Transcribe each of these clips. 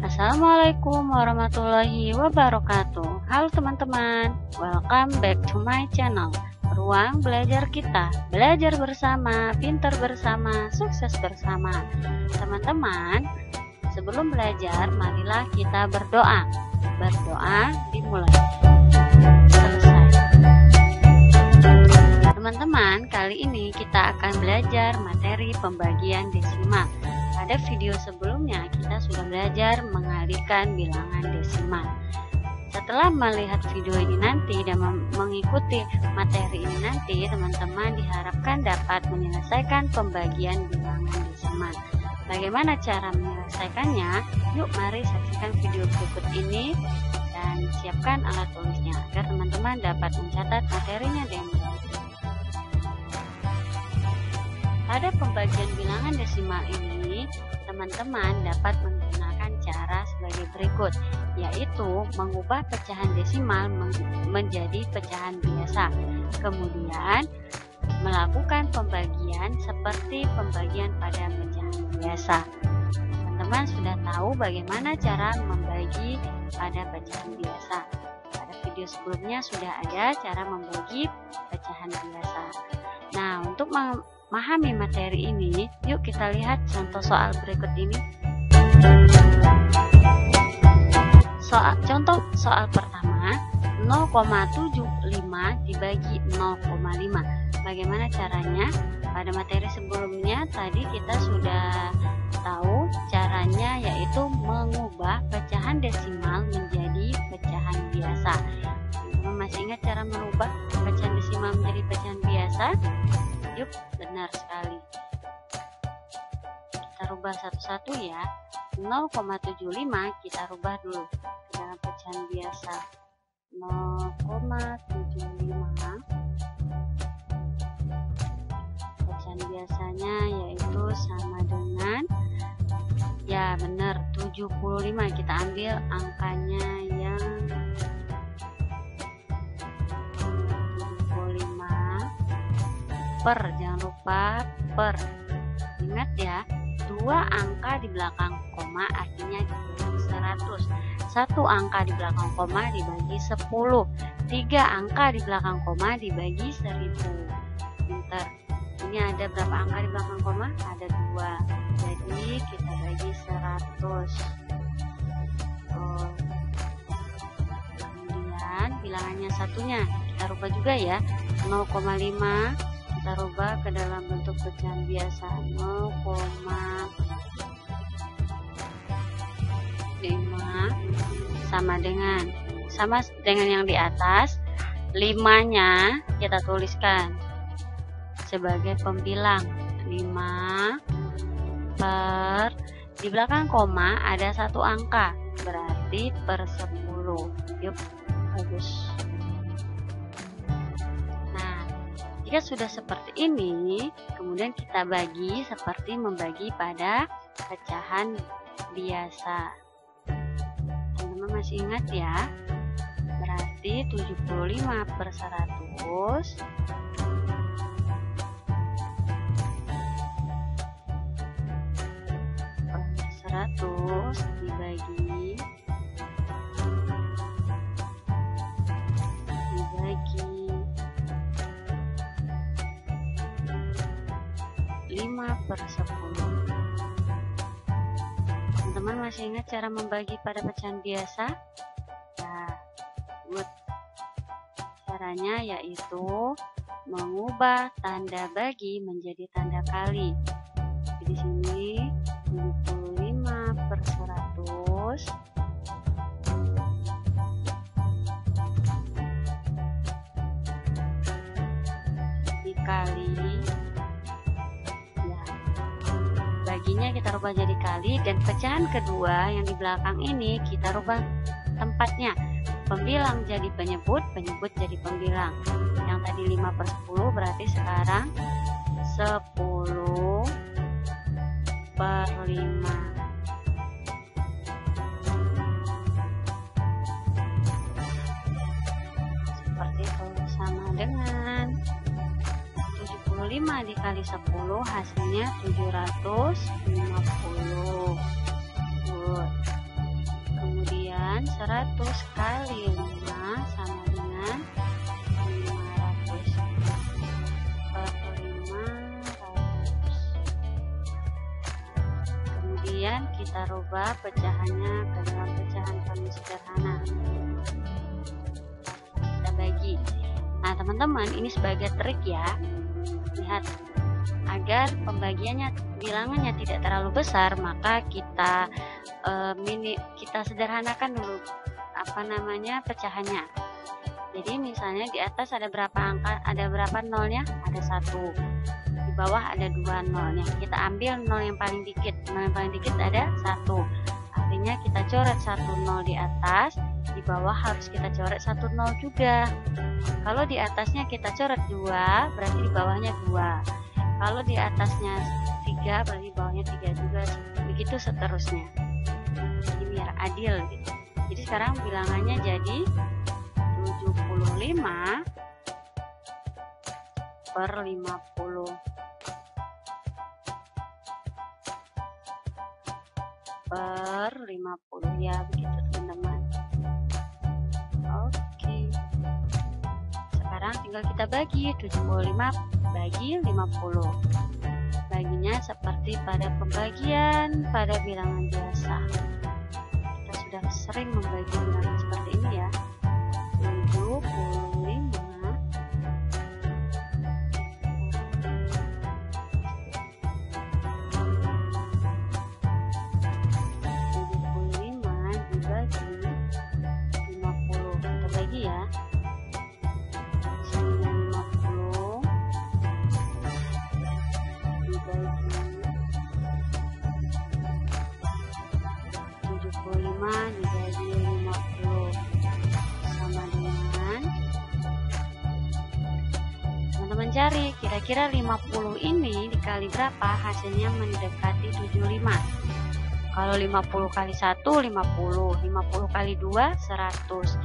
Assalamualaikum warahmatullahi wabarakatuh. Halo teman-teman, welcome back to my channel, Ruang Belajar Kita. Belajar bersama, pintar bersama, sukses bersama. Teman-teman, sebelum belajar, marilah kita berdoa. Berdoa dimulai. Selesai. Teman-teman, kali ini kita akan belajar materi pembagian desimal. Pada video sebelumnya kita sudah belajar mengalihkan bilangan desimal. Setelah melihat video ini nanti dan mengikuti materi ini nanti, teman-teman diharapkan dapat menyelesaikan pembagian bilangan desimal. Bagaimana cara menyelesaikannya? Yuk mari saksikan video berikut ini dan siapkan alat tulisnya agar teman-teman dapat mencatat materinya dengan baik. Pada pembagian bilangan desimal ini, teman-teman dapat menggunakan cara sebagai berikut, yaitu mengubah pecahan desimal menjadi pecahan biasa. Kemudian, melakukan pembagian seperti pembagian pada pecahan biasa. Teman-teman sudah tahu bagaimana cara membagi pada pecahan biasa. Pada video sebelumnya sudah ada cara membagi pecahan biasa. Nah, untuk memahami materi ini, yuk kita lihat contoh soal berikut ini. Contoh soal pertama, 0,75 dibagi 0,5. Bagaimana caranya? Pada materi sebelumnya tadi kita sudah tahu caranya, yaitu mengubah pecahan desimal menjadi pecahan biasa. Teman-teman masih ingat cara merubah pecahan desimal menjadi pecahan biasa? Yuk, benar sekali. Kita rubah satu-satu ya. 0,75 kita rubah dulu ke dalam pecahan biasa. 0,75 pecahan biasanya yaitu sama dengan, ya benar, 75. Kita ambil angkanya yang 75 per, jangan lupa per. Ingat ya, 2 angka di belakang koma artinya dibagi 100. 1 angka di belakang koma dibagi 10. 3 angka di belakang koma dibagi 1000. Pintar. Ini ada berapa angka di belakang koma? Ada 2. Jadi kita bagi 100. Kemudian bilangannya satunya kita rubah juga ya. 0,5 kita rubah ke dalam bentuk pecahan biasa. 0,5 sama dengan yang di atas. 5-nya kita tuliskan sebagai pembilang. 5 per, di belakang koma ada 1 angka, berarti per 10. Yuk, bagus. Nah, jika sudah seperti ini, kemudian kita bagi seperti membagi pada pecahan biasa. Teman-teman masih ingat ya? Berarti 75 per 100 dibagi 5 per 10. teman-teman masih ingat cara membagi pada pecahan biasa? Nah, buat caranya yaitu mengubah tanda bagi menjadi tanda kali. Di sini 75/100 dikali, ya, baginya kita rubah jadi kali, dan pecahan kedua yang di belakang ini kita rubah tempatnya. Pembilang jadi penyebut, penyebut jadi pembilang. Yang tadi 5/10 berarti sekarang 10/5. Seperti itu, sama dengan 75 dikali 10 hasilnya 750. Kemudian 100 kali 5 sama dengan 500. Kemudian kita rubah pecahannya ke dalam pecahan kami sederhana. Kita bagi. Nah, teman-teman, ini sebagai trik ya. Lihat, agar pembagiannya bilangannya tidak terlalu besar, maka kita kita sederhanakan dulu pecahannya. Jadi misalnya di atas ada berapa angka, ada berapa nolnya? Ada 1. Di bawah ada 2 nolnya. Kita ambil nol yang paling dikit. Nol yang paling dikit ada 1. Artinya kita coret 1 nol di atas, di bawah harus kita coret 1 nol juga. Kalau di atasnya kita coret 2, berarti di bawahnya 2. Kalau di atasnya 3, berarti di bawahnya 3 juga. Begitu seterusnya. Jadi biar adil gitu. Jadi sekarang bilangannya jadi 75/50 per 50, ya begitu teman-teman. Oke, sekarang tinggal kita bagi 75 bagi 50. Baginya seperti pada pembagian pada bilangan biasa. Kita sudah sering membagi bilangan seperti ini ya. 75 dibagi 50. Kita bagi ya. Sini 50 dibagi 75 dibagi 50 sama dengan, teman-teman cari kira-kira 50 ini dikali berapa, hasilnya mendekati 75. Kalau 50 kali 1 50, 50 kali 2 100.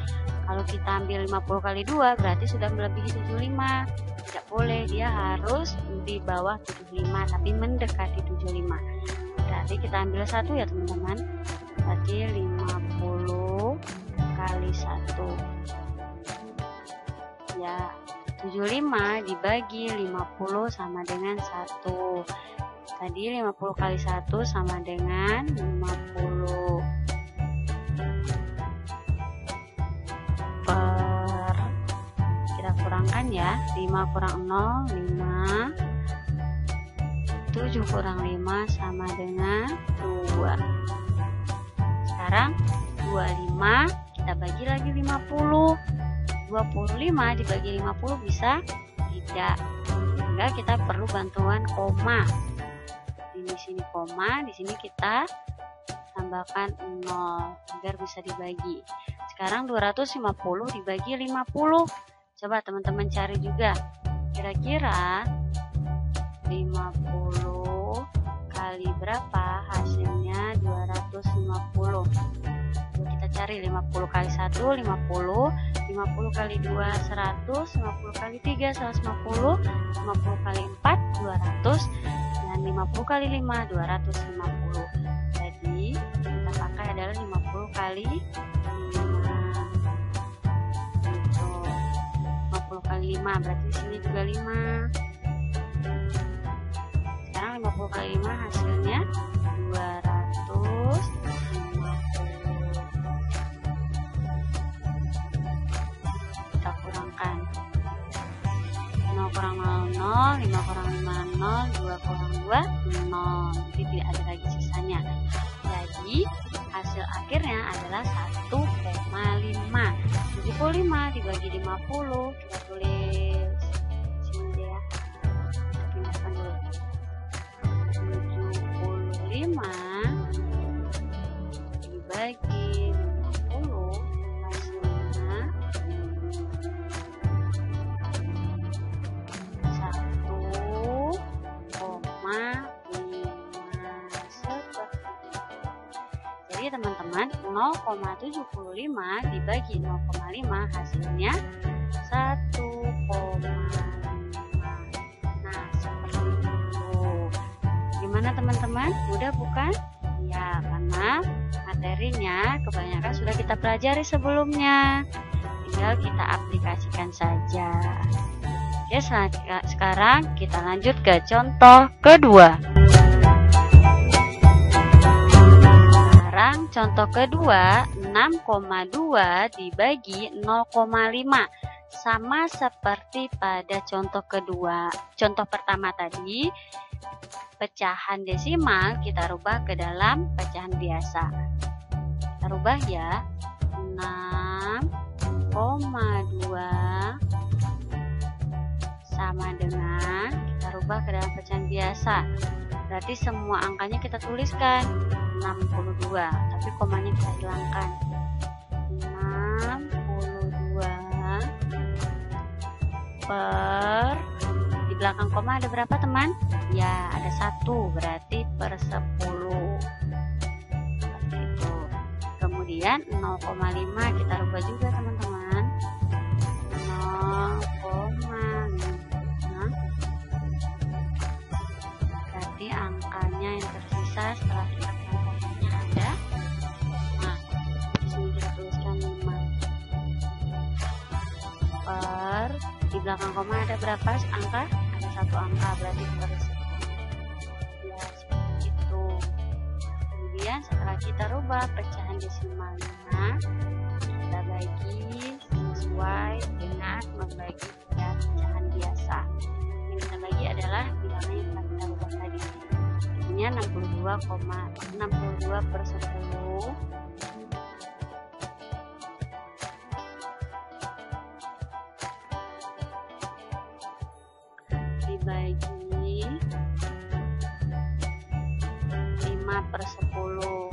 Kalau kita ambil 50 kali 2 berarti sudah melebihi 75. Tidak boleh, dia harus di bawah 75 tapi mendekati 75. Berarti kita ambil 1 ya teman-teman. Berarti 50 kali 1. Ya, 75 dibagi 50 sama dengan 1. Tadi 50 kali 1 sama dengan 50. Per, kita kurangkan ya. 5 kurang 0, 5. 7 kurang 5 sama dengan 2. Sekarang 25 kita bagi lagi 50. 25 dibagi 50 bisa tidak, sehingga kita perlu bantuan koma. Di sini koma, di sini kita tambahkan 0 agar bisa dibagi. Sekarang 250 dibagi 50. Coba teman-teman cari juga. Kira-kira 50 kali berapa hasilnya? 250. Kita cari 50 kali 1 50, 50 kali 2 100, 50 kali 3 150, 50 kali 4 200, dan 50 kali 5 250. Jadi kita pakai adalah 50 kali 5. Gitu. 50 kali 5 berarti di sini juga 5. Sekarang 50 kali 5 hasilnya 200. Jadi hasil akhirnya adalah 1,5. 75 dibagi 50, kita tulis sini deh ya. Kita pindahkan dulu. 75 dibagi 50 hasilnya 1,5. Jadi teman-teman, 0,75 dibagi 0,5 hasilnya 1,5. Nah, seperti itu. Gimana teman-teman? Mudah bukan? Ya, karena materinya kebanyakan sudah kita pelajari sebelumnya. Tinggal kita aplikasikan saja. Oke, sekarang kita lanjut ke contoh kedua. Sekarang contoh kedua, 6,2 dibagi 0,5. Sama seperti pada contoh kedua. Contoh pertama tadi, pecahan desimal kita rubah ke dalam pecahan biasa. Kita rubah ya. 6,2 sama dengan, kita rubah ke dalam pecahan biasa. Berarti semua angkanya kita tuliskan 62, tapi komanya kita hilangkan. 62 per, di belakang koma ada berapa teman? Ya, ada 1, berarti per 10. Seperti itu. Kemudian 0,5 kita rubah juga teman-teman. 0,5. Berarti angkanya yang tersisa setelah kita kelompoknya ada. Nah, di sini kita tuliskan 5 per, di belakang koma ada berapa angka? Ada 1 angka, berarti per 10. Ya, seperti itu. Kemudian setelah kita rubah pecahan desimalnya, kita bagi sesuai dengan membagi pada pecahan biasa. Yang kita bagi adalah bilangan yang telah kita rubah tadi. Jadinya 62 per 10 dibagi 5 per 10.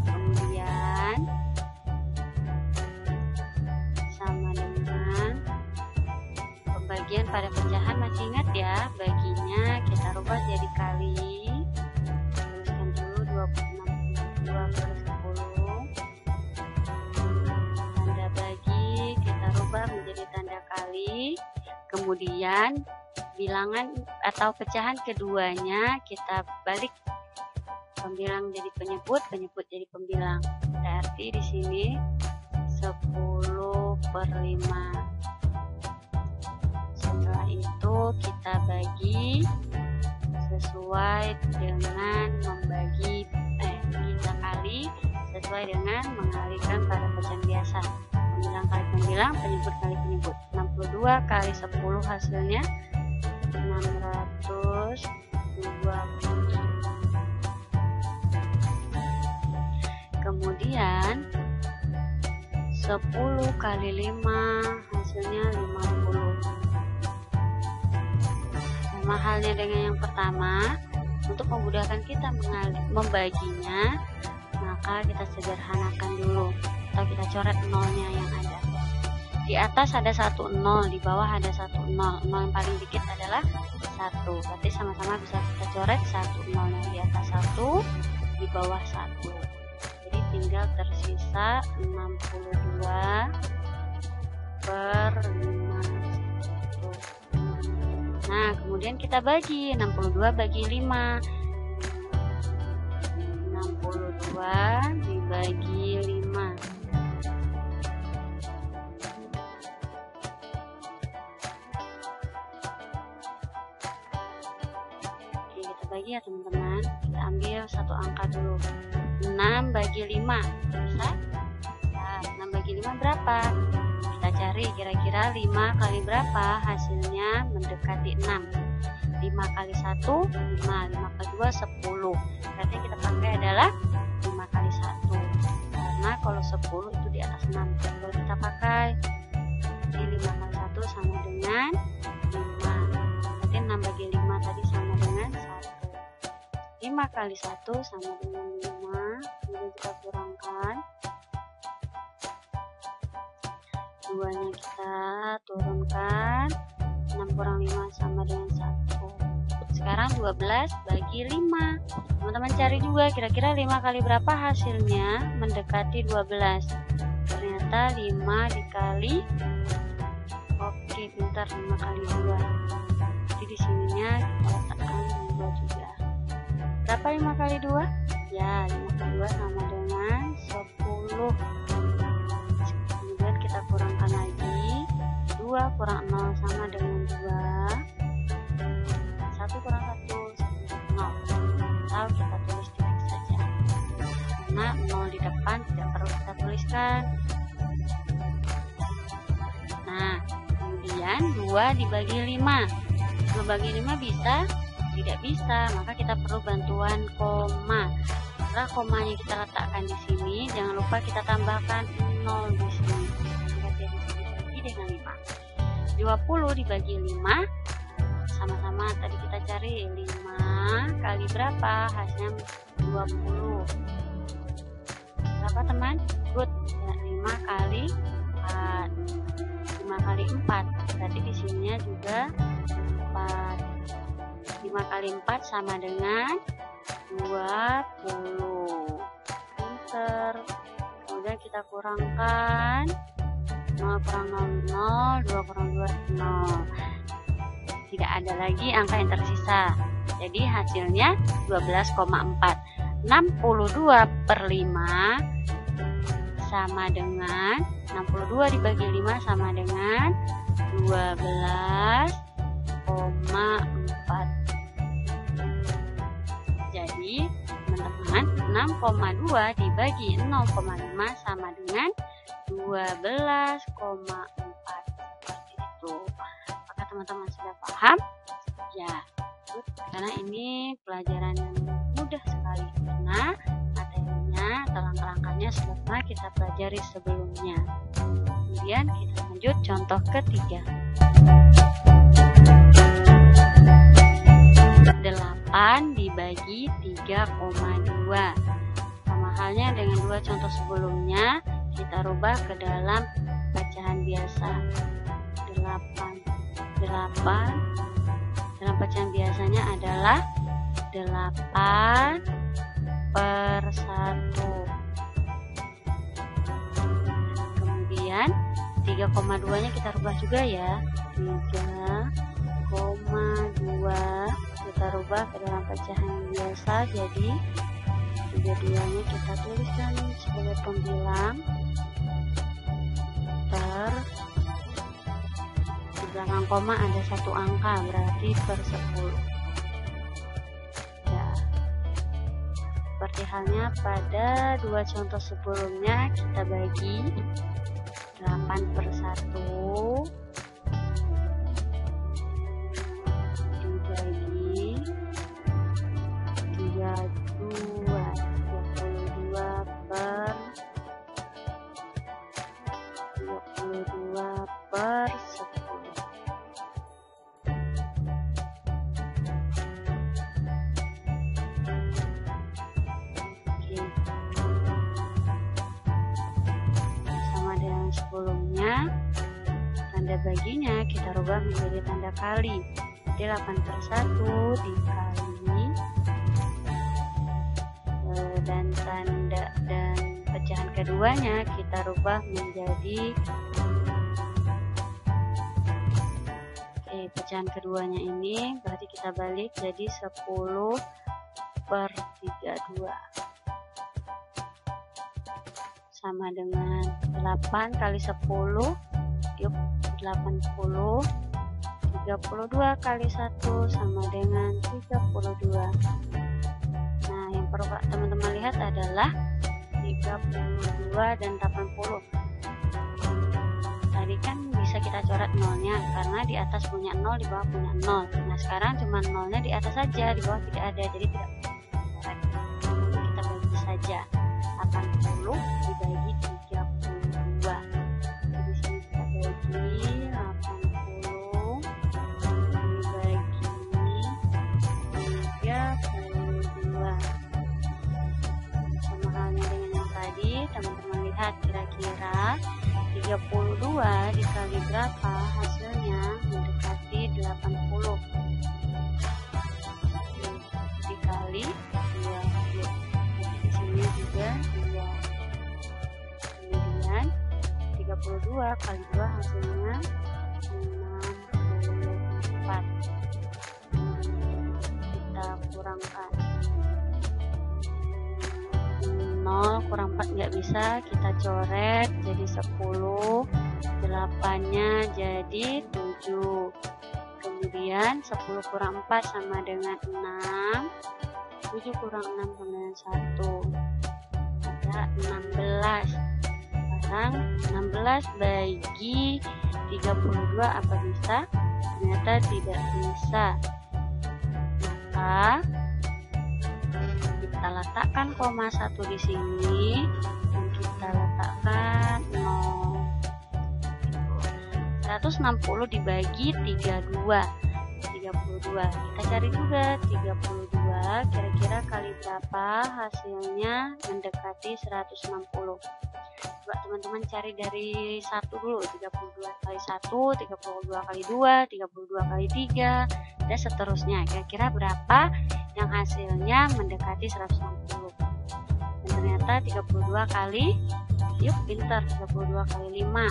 Kemudian sama dengan pembagian pada pecahan, masih ingat ya, baginya kita rubah jadi kali. Tuliskan dulu 62 per 10. Tanda bagi kita rubah menjadi tanda kali. Kemudian bilangan atau pecahan keduanya kita balik, pembilang jadi penyebut, penyebut jadi pembilang. Berarti di sini 10 per 5. Setelah itu kita bagi sesuai dengan membagi, kita kali sesuai dengan mengalihkan pada pecahan biasa. Pembilang kali pembilang, penyebut kali penyebut. 62 kali 10 hasilnya 620. Kemudian 10 kali 5 hasilnya 50. Sama halnya dengan yang pertama, untuk memudahkan kita membaginya, maka kita sederhanakan dulu, atau kita coret nolnya yang ada. Di atas ada 1 0, di bawah ada 1 0. 0 yang paling dikit adalah 1. Berarti sama-sama bisa kita coret 1 0 di atas 1, di bawah 1. Jadi tinggal tersisa 62 per 5. Nah, kemudian kita bagi 62 bagi 5. 62 dibagi 5. Oke, kita bagi ya teman-teman. Kita ambil satu angka dulu. 6 bagi 5. Bisa? Nah, 6 bagi 5 berapa? Kita cari kira-kira 5 kali berapa, hasilnya mendekati 6. 5 kali 1, 5. 5 kali 2, 10. yang kita pakai adalah 5 kali 1, karena kalau 10 itu di atas 6. Kalau kita pakai di 5 kali 1 sama dengan 5, berarti 6 bagi 5 tadi sama dengan 1. 5 kali 1 sama dengan 5, kemudian kita kurangkan, 2-nya kita turunkan, 6 kurang 5 sama dengan 1. Sekarang 12 bagi 5. Teman-teman cari juga kira-kira 5 kali berapa hasilnya mendekati 12. Ternyata 5 dikali, oke pintar, 5 kali 2. Jadi di sininya kita letakkan 2 juga. Berapa 5 kali 2? Ya, 5 kali 2 sama dengan 10. Kemudian kita kurangkan lagi, 2 kurang 0 sama dengan 2. 1 kurang 1 sama 0, atau kita tulis titik saja, karena 0 di depan tidak perlu kita tuliskan. Nah, kemudian 2 dibagi 5. 2 bagi 5 bisa? Tidak bisa, maka kita perlu bantuan koma. Setelah komanya kita letakkan di sini, jangan lupa kita tambahkan 0 di sini. Jadi dibagi dengan 5. 20 dibagi 5, sama-sama tadi kita cari 5 kali berapa, hasilnya 20. Berapa teman? Good, ya, 5 kali 4. 5 kali 4, berarti di sininya juga 4. 5 kali 4 sama dengan 20. Pinter. Kemudian kita kurangkan, 0 kurang 0, 0, 2 kurang 2, 0. Tidak ada lagi angka yang tersisa. Jadi hasilnya 12,4. 62 per 5 sama dengan 62 dibagi 5 sama dengan 12,4. Jadi teman-teman, 6,2 dibagi 0,5 sama dengan 12,4. Seperti itu. Apakah teman-teman sudah paham? Ya, karena ini pelajaran yang mudah sekali, karena materinya atau langkah-langkahnya sudah pernah kita pelajari sebelumnya. Kemudian kita lanjut contoh ketiga. 8 dibagi 3,2. Sama halnya dengan dua contoh sebelumnya, kita rubah ke dalam pecahan biasa. 8 dalam pecahan biasanya adalah 8 per 1. Kemudian 3,2 nya kita rubah juga ya, 3,2 kita rubah ke dalam pecahan biasa, jadi 32 nya kita tuliskan sebagai pembilang per, di belakang koma ada satu angka, berarti per 10. Ya, seperti halnya pada dua contoh sebelumnya, kita bagi 8 per 1 dibagi 32 per 10. Oke. Sama dengan sebelumnya, tanda baginya kita rubah menjadi tanda kali. Jadi 8 per 1 dikali, dan tanda dan pecahan keduanya kita rubah menjadi, pecahan keduanya ini berarti kita balik jadi 10 per 32 sama dengan 8 kali 10, yuk 80. 32 kali 1 sama dengan 32. Nah, yang perlu teman-teman lihat adalah 32 dan 80. Tadi kan bisa kita coret nolnya, karena di atas punya 0, di bawah punya 0. Nah, sekarang cuma nolnya di atas saja, di bawah tidak ada, jadi tidak bisa kita coret. saja. 80 dibagi 32. Di sini kita bagi 80 dibagi 32. Sama halnya dengan yang tadi, teman-teman lihat kira-kira 32 dikali berapa, hasilnya mendekati 80. Dikali 2. Di sini juga 2. Kemudian 32 kali 2 hasilnya 64. Kita kurangkan 0 kurang 4 nggak bisa, kita coret jadi 10, 8-nya jadi 7. Kemudian 10 kurang 4 sama dengan 6, 7 kurang 6 sama dengan 1, ada 16. Sekarang 16 bagi 32 apa bisa? Ternyata tidak bisa. Maka kita letakkan koma 1 di sini dan kita letakkan 0. 160 dibagi 32. Kita cari juga 32 kira-kira kali berapa, hasilnya mendekati 160. Coba teman-teman cari dari 1 dulu, 32 kali 1, 32 kali 2, 32 kali 3, dan seterusnya. Kira-kira berapa yang hasilnya mendekati 160? Dan ternyata 32 kali, yuk pintar, 32 kali 5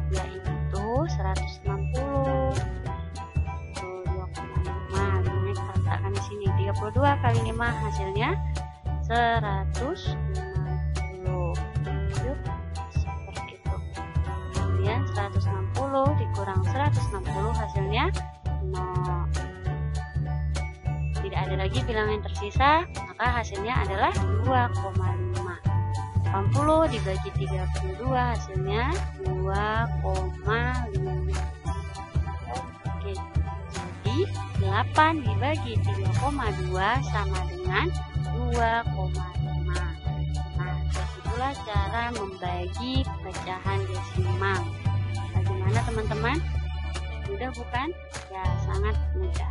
yaitu 160. 2,5. Ini kita letakkan di sini. 32 kali 5 hasilnya 160. Yuk, seperti itu. Kemudian 160 dikurang 160 hasilnya 0. Tidak ada lagi bilangan yang tersisa, maka hasilnya adalah 2,5. 80 dibagi 32 hasilnya 2,5. Oke, jadi 8 dibagi 3,2 sama dengan 2,5. Nah, begitulah cara membagi pecahan desimal. Bagaimana teman-teman? Mudah bukan? Ya, sangat mudah.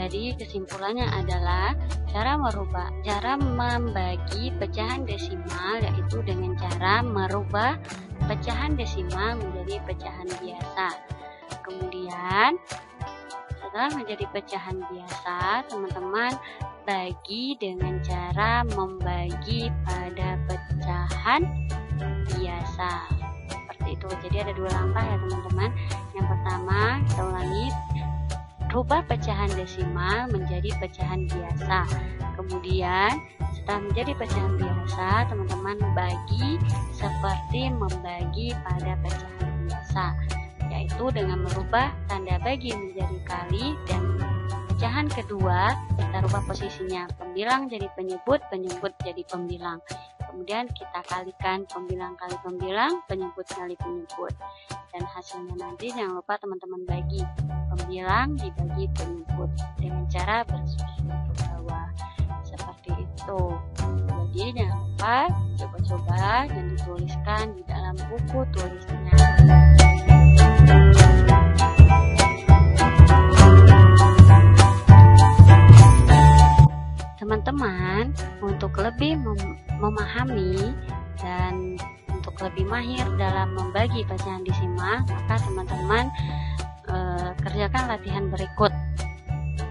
Jadi kesimpulannya adalah cara membagi pecahan desimal yaitu dengan cara merubah pecahan desimal menjadi pecahan biasa. Kemudian setelah menjadi pecahan biasa, teman-teman bagi dengan cara membagi pada pecahan biasa. Seperti itu. Jadi ada 2 langkah ya teman-teman. Yang pertama, kita ulangi, rubah pecahan desimal menjadi pecahan biasa. Kemudian setelah menjadi pecahan biasa, teman-teman bagi seperti membagi pada pecahan biasa, yaitu dengan merubah tanda bagi menjadi kali, dan pecahan kedua kita rubah posisinya, pembilang jadi penyebut, penyebut jadi pembilang. Kemudian kita kalikan pembilang kali pembilang, penyebut kali penyebut. Dan hasilnya nanti jangan lupa teman-teman bagi pembilang dibagi penyebut dengan cara bersusun ke bawah. Seperti itu. Jadi jangan lupa coba-coba dan dituliskan di dalam buku tulisnya. Teman-teman, untuk lebih memahami dan untuk lebih mahir dalam membagi pecahan desimal, maka teman-teman kerjakan latihan berikut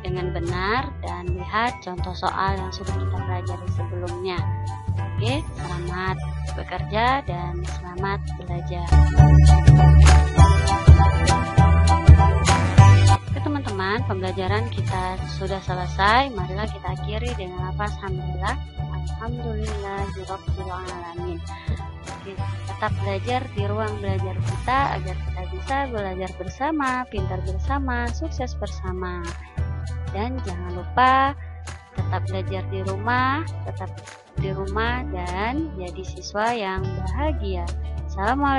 dengan benar dan lihat contoh soal yang sudah kita pelajari sebelumnya. Oke, selamat bekerja dan selamat belajar. Teman-teman, pembelajaran kita sudah selesai. Marilah kita akhiri dengan lafaz hamdalah. Alhamdulillahirabbil alamin. Oke, tetap belajar di ruang belajar kita agar kita bisa belajar bersama, pintar bersama, sukses bersama. Dan jangan lupa tetap belajar di rumah dan jadi siswa yang bahagia. Assalamualaikum.